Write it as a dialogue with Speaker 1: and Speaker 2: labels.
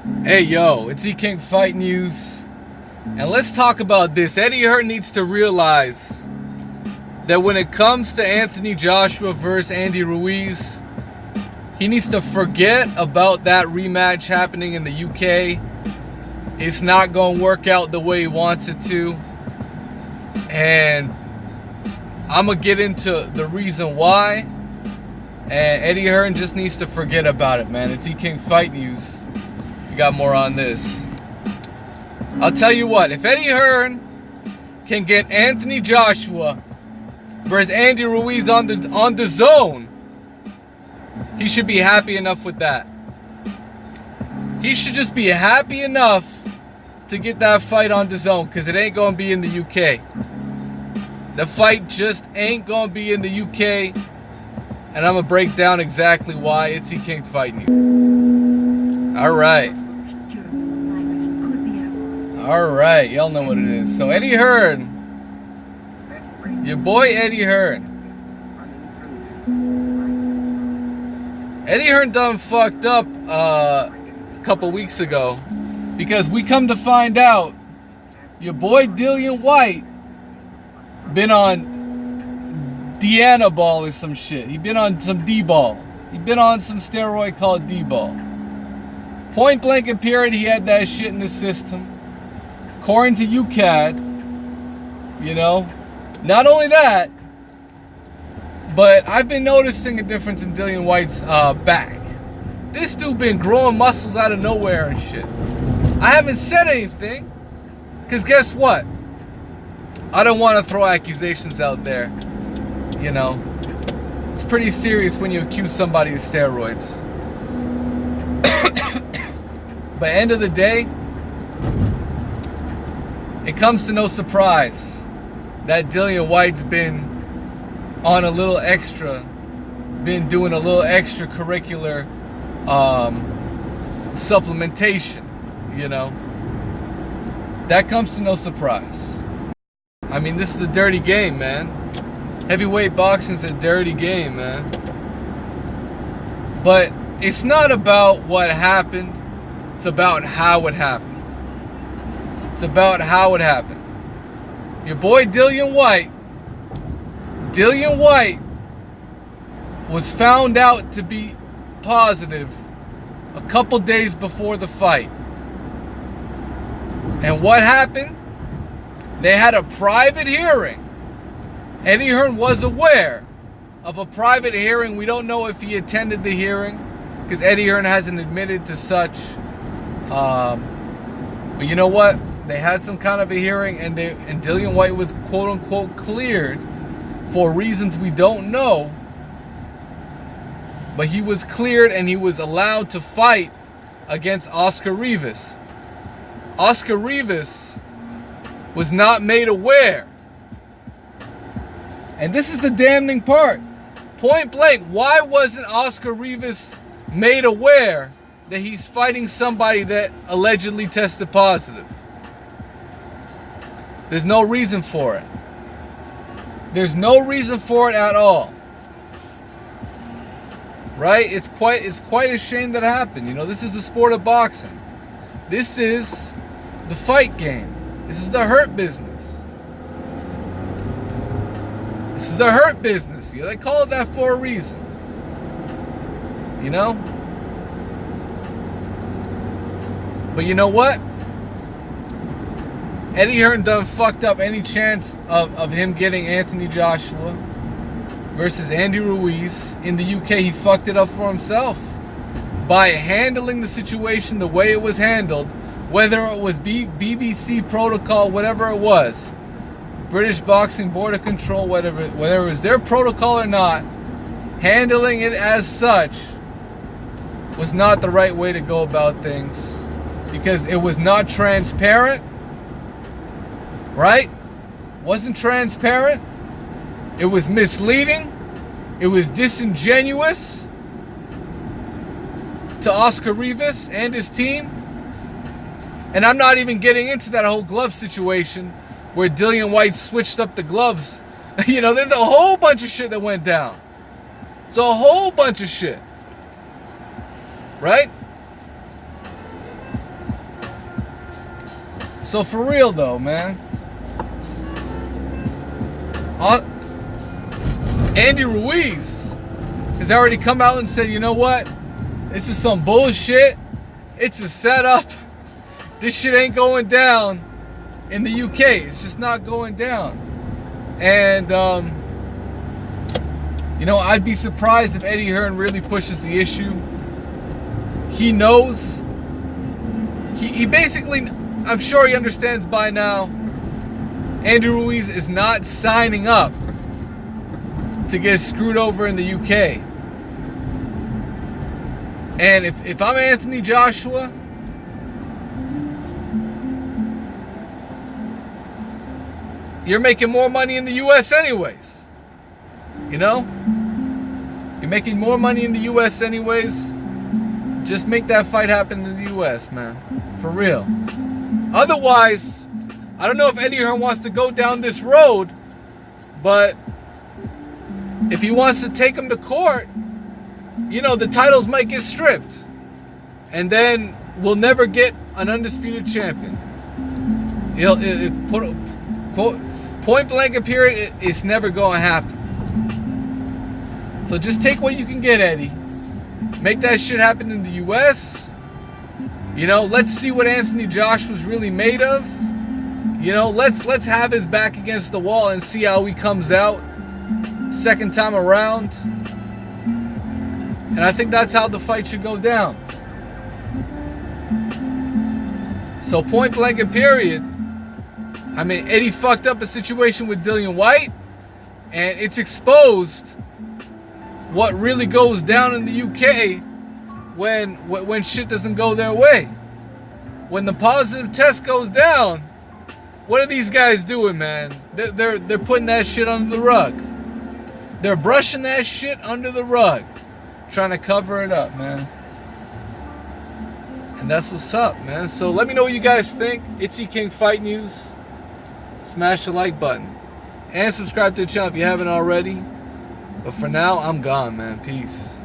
Speaker 1: Hey yo, it's E King Fight News, and let's talk about this. Eddie Hearn needs to realize that when it comes to Anthony Joshua versus Andy Ruiz, he needs to forget about that rematch happening in the UK. It's not going to work out the way he wants it to, and I'm going to get into the reason why. And Eddie Hearn just needs to forget about it, man. It's E King Fight News. We got more on this. I'll tell you what, if Eddie Hearn can get Anthony Joshua versus Andy Ruiz on the zone, he should be happy enough with that. He should just be happy enough to get that fight on the zone, because it ain't going to be in the UK. The fight just ain't going to be in the UK. And I'm going to break down exactly why. It's E King Fight News. Alright. Alright, y'all know what it is. So Eddie Hearn. Your boy Eddie Hearn. Eddie Hearn done fucked up a couple weeks ago. Because we come to find out your boy Dillian White been on Deanna ball or some shit. He been on some D-ball. He been on some steroid called D-ball. Point blank and period, he had that shit in the system. According to UCAD, you know. Not only that, but I've been noticing a difference in Dillian White's back. This dude been growing muscles out of nowhere and shit. I haven't said anything, because guess what? I don't want to throw accusations out there. You know, it's pretty serious when you accuse somebody of steroids. But end of the day, it comes to no surprise that Dillian White's been on a little extra, been doing a little extracurricular supplementation, you know. That comes to no surprise. I mean, this is a dirty game, man. Heavyweight boxing's a dirty game, man. But it's not about what happened. It's about how it happened. It's about how it happened. Your boy Dillian White was found out to be positive a couple days before the fight. And what happened? They had a private hearing. Eddie Hearn was aware of a private hearing. We don't know if he attended the hearing, because Eddie Hearn hasn't admitted to such. But you know what? They had some kind of a hearing, and Dillian White was quote unquote cleared for reasons we don't know. But he was cleared, and he was allowed to fight against Oscar Rivas. Oscar Rivas was not made aware. And this is the damning part. Point blank, why wasn't Oscar Rivas made aware that he's fighting somebody that allegedly tested positive? There's no reason for it. There's no reason for it at all. Right? It's quite a shame that happened. You know, this is the sport of boxing. This is the fight game. This is the hurt business. This is the hurt business. You know, they call it that for a reason. You know? But you know what? Eddie Hearn done fucked up any chance of him getting Anthony Joshua versus Andy Ruiz. In the UK, he fucked it up for himself by handling the situation the way it was handled, whether it was BBC protocol, whatever it was. British Boxing Board of Control, whether it was their protocol or not, handling it as such was not the right way to go about things, because it was not transparent, right? Wasn't transparent. It was misleading. It was disingenuous to Oscar Rivas and his team. And I'm not even getting into that whole glove situation where Dillian White switched up the gloves. You know, there's a whole bunch of shit that went down. It's a whole bunch of shit. Right? So for real though, man. Andy Ruiz has already come out and said, you know what? This is some bullshit. It's a setup. This shit ain't going down in the UK. It's just not going down. And, you know, I'd be surprised if Eddie Hearn really pushes the issue. He knows. He basically, I'm sure he understands by now, Andy Ruiz is not signing up to get screwed over in the UK. And if I'm Anthony Joshua, you're making more money in the US anyways. You know? You're making more money in the US anyways. Just make that fight happen in the US, man. For real. Otherwise, I don't know if Eddie Hearn wants to go down this road, but if he wants to take him to court, you know, the titles might get stripped. And then we'll never get an undisputed champion. Point blank and period, it's never going to happen. So just take what you can get, Eddie. Make that shit happen in the US. You know, let's see what Anthony Joshua's really made of. You know, let's have his back against the wall and see how he comes out second time around. And I think that's how the fight should go down. So point blank and period, I mean, Eddie fucked up a situation with Dillian White, and it's exposed what really goes down in the UK when shit doesn't go their way. When the positive test goes down, what are these guys doing, man? They're putting that shit under the rug. They're brushing that shit under the rug, trying to cover it up, man. And that's what's up, man. So let me know what you guys think. It's King Fight News. Smash the like button. And subscribe to the channel if you haven't already. But for now, I'm gone, man. Peace.